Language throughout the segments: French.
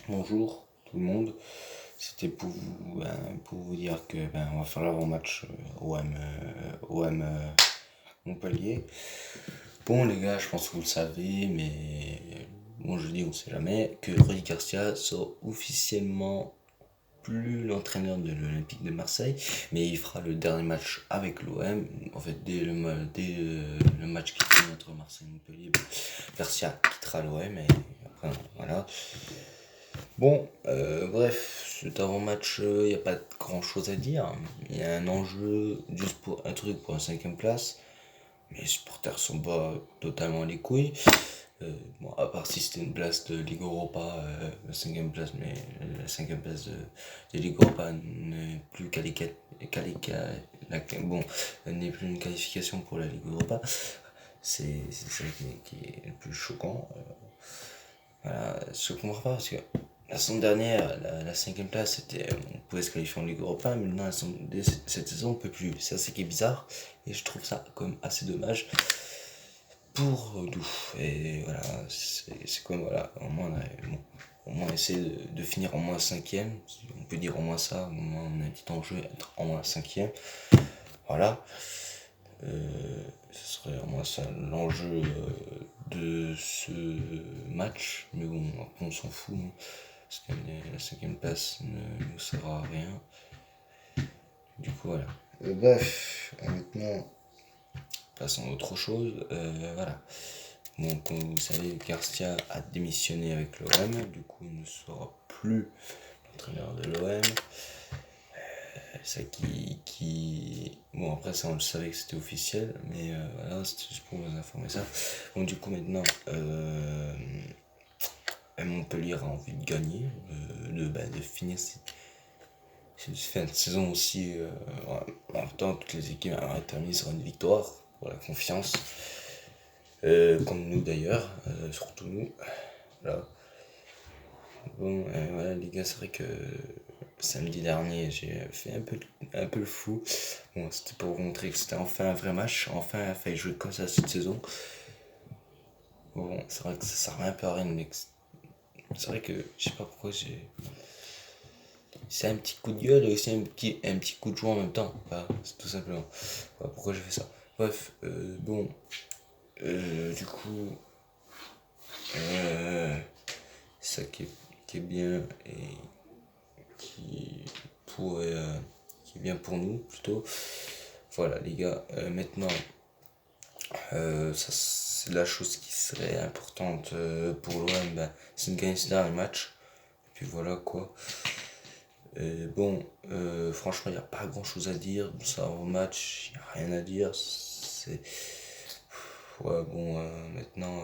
Bonjour tout le monde, c'était pour vous dire que on va faire l'avant-match OM Montpellier. Bon les gars, je pense que vous le savez, mais bon je dis on sait jamais, que Rudy Garcia sera officiellement plus l'entraîneur de l'Olympique de Marseille, mais il fera le dernier match avec l'OM. En fait, dès le match qui finit entre Marseille et Montpellier, Garcia quittera l'OM et après voilà. Bon, bref, cet avant-match, il n'y a pas grand chose à dire. Il y a un enjeu, juste pour un truc pour la cinquième place. Mais les supporters sont pas totalement les couilles. Bon, à part si c'était une place de Ligue Europa, la cinquième place, mais la cinquième place de Ligue Europa n'est plus bon, n'est plus une qualification pour la Ligue Europa. C'est ça qui est le plus choquant. Voilà, je comprends pas parce que la saison dernière, la cinquième place, on pouvait se qualifier en Ligue Europa, mais maintenant, cette saison, on peut plus. C'est ça qui est bizarre, et je trouve ça comme assez dommage pour nous. Et voilà, c'est comme, voilà, au moins essayer de finir en moins cinquième, si on peut dire au moins ça, au moins on a un petit enjeu, être en moins cinquième. Voilà. Ce serait au moins ça l'enjeu de ce match, mais bon, après on s'en fout, hein, parce que la cinquième place ne nous sert à rien. Du coup, voilà. Bref, maintenant, passons à autre chose. Voilà. Bon, comme vous savez, Garcia a démissionné avec l'OM, du coup, il ne sera plus l'entraîneur de l'OM. Ça Bon, après, ça, on le savait que c'était officiel, mais voilà, c'était juste pour vous informer ça. Bon, du coup, maintenant, Montpellier a envie de gagner, de finir cette fin de saison aussi. En même temps, toutes les équipes aimeraient terminer sur une victoire pour la confiance. Comme nous d'ailleurs, surtout nous. Voilà. Bon, voilà les gars, c'est vrai que samedi dernier, j'ai fait un peu le fou. Bon, c'était pour vous montrer que c'était enfin un vrai match. Enfin, il a failli jouer comme ça cette saison. Bon, c'est vrai que ça sert un peu à rien, mais c'est vrai que je sais pas pourquoi j'ai. C'est un petit coup de gueule et aussi un petit coup de joie en même temps. Voilà, c'est tout simplement. Voilà pourquoi j'ai fait ça. Bref, bon. Du coup, ça qui est bien et qui pourrait. Qui est bien pour nous plutôt. Voilà les gars, maintenant, ça c'est la chose qui serait importante pour l'OM, c'est de gagner ce dernier match. Et puis voilà quoi. Bon, franchement, il n'y a pas grand chose à dire. Ça, au match, il n'y a rien à dire. Ouais, bon, maintenant,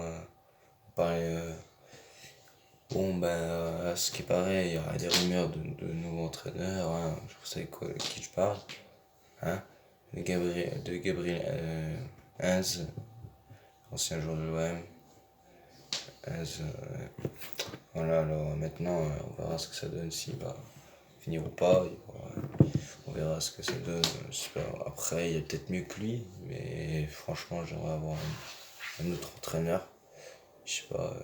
pareil. Bon, à ce qui paraît, il y aura des rumeurs de nouveaux entraîneurs. Hein. Je sais quoi, de qui je parle. Hein. De Gabriel Heinz, ancien joueur de l'OM. Heinz, voilà, alors maintenant, on verra ce que ça donne s'il va finir ou pas. On verra ce que ça donne. Après, il y a peut-être mieux que lui, mais franchement, j'aimerais avoir un autre entraîneur. Je sais pas.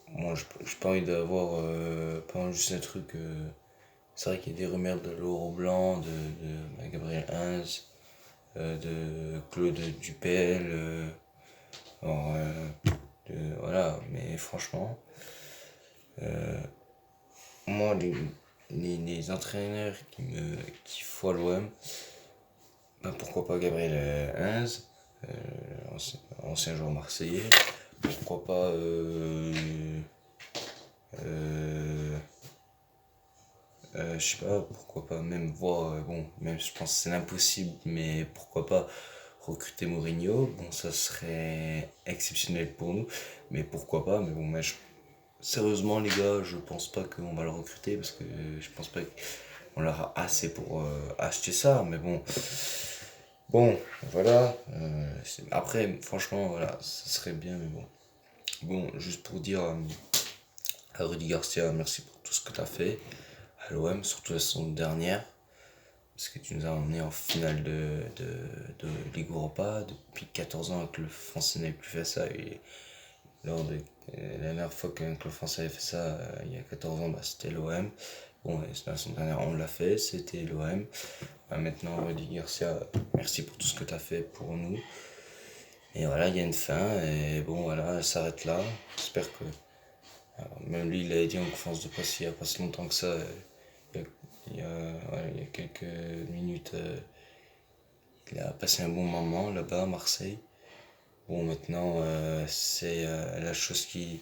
Moi, j'ai pas envie d'avoir pas juste un truc. C'est vrai qu'il y a des rumeurs de Laurent Blanc, de Gabriel Heinz, de Claude Dupel. Alors, voilà, mais franchement, moi, les entraîneurs qui font à l'OM, pourquoi pas Gabriel Heinz, ancien joueur marseillais, pourquoi pas je sais pas, pourquoi pas même voir, bon, même je pense que c'est l'impossible, mais pourquoi pas recruter Mourinho, bon ça serait exceptionnel pour nous, mais pourquoi pas, mais bon, sérieusement les gars, je pense pas qu'on va le recruter, parce que je pense pas qu'on l'aura assez pour acheter ça, mais bon, voilà, après, franchement, voilà, ça serait bien, mais bon. Bon, juste pour dire à Rudy Garcia, merci pour tout ce que tu as fait à l'OM, surtout la saison dernière, parce que tu nous as emmenés en finale de Ligue Europa. Depuis 14 ans que le français n'avait plus fait ça, et lors de La dernière fois qu'un club français avait fait ça, il y a 14 ans, bah, c'était l'OM. Bon, et la semaine dernière, on l'a fait, c'était l'OM. Maintenant, Rudy Garcia, merci pour tout ce que tu as fait pour nous. Et voilà, il y a une fin, et bon, voilà, elle s'arrête là. J'espère que. Alors, même lui, il a dit en conférence de presse il n'y a pas si longtemps que ça, il y a quelques minutes, il a passé un bon moment là-bas à Marseille. Bon, maintenant, c'est la chose qui,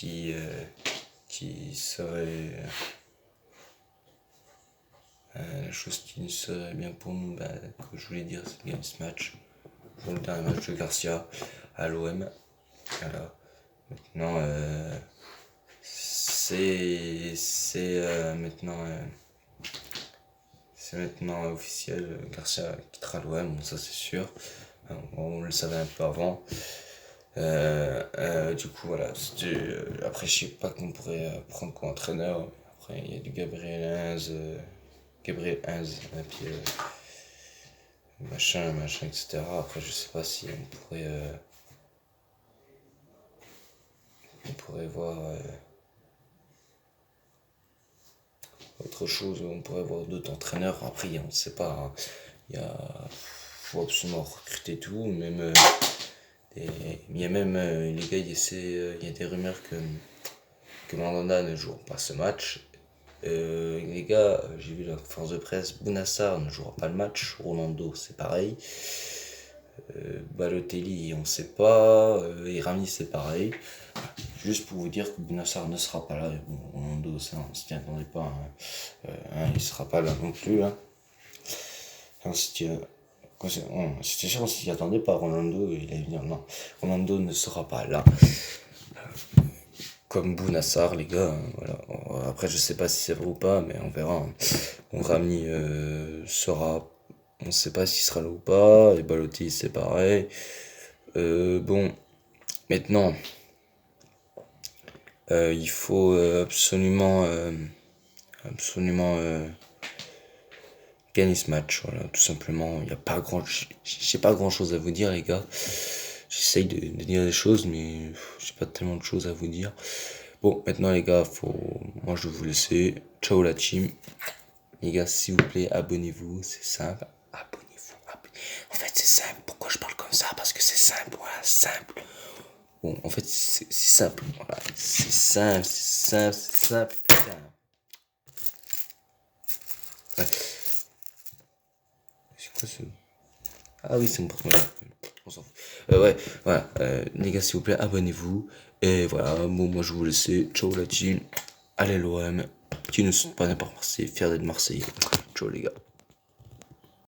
euh, qui serait. La chose qui serait bien pour nous, bah, que je voulais dire, c'est de gagner ce match. Pour le dernier match de Garcia à l'OM. Voilà. Maintenant, c'est maintenant officiel. Garcia quittera l'OM, bon, ça c'est sûr. On le savait un peu avant. Du coup, voilà. Après, je sais pas qu'on pourrait prendre comme entraîneur. Après, il y a du Gabriel Heinz, et puis machin, etc. Après, je sais pas si on pourrait voir autre chose, on pourrait voir d'autres entraîneurs. Après, on ne sait pas, hein. Faut absolument recruter tout, même il y a même les gars, il y a des rumeurs que Mandanda ne jouera pas ce match. Les gars, j'ai vu la conférence de presse, Bounassar ne jouera pas le match, Rolando c'est pareil, Balotelli on sait pas, et Rami c'est pareil. Juste pour vous dire que Bounassar ne sera pas là, et bon, Rolando ça on s'y attendait pas, hein. Il sera pas là non plus. Hein. Enfin, c'était sûr qu'on s'y attendait pas, Rolando il allait venir, non, Rolando ne sera pas là. Comme Bounassar, les gars, hein, voilà. Après, je sais pas si c'est vrai ou pas, mais on verra. Hein. Bon, Rami sera. On sait pas s'il sera là ou pas. Et Balotelli, c'est pareil. Bon, maintenant, il faut absolument gagner ce match. Voilà, tout simplement. Il y a pas j'ai pas grand chose à vous dire, les gars. J'essaye de dire des choses, mais j'ai pas tellement de choses à vous dire. Bon, maintenant les gars, moi je vais vous laisser. Ciao la team. Les gars, s'il vous plaît, abonnez-vous, c'est simple. Abonnez-vous. En fait, c'est simple. Pourquoi je parle comme ça? Parce que c'est simple, voilà, simple. Bon, en fait, c'est simple. Voilà. C'est simple, c'est simple. Ouais. C'est quoi ce. Ah oui, c'est mon porte-monnaie. On s'en fout. Ouais, voilà. Les gars, s'il vous plaît, abonnez-vous. Et voilà, bon, moi je vais vous laisser. Ciao la team. Allez l'OM. Qui ne sont pas n'importe Marseille, fiers d'être Marseillais. Ciao les gars.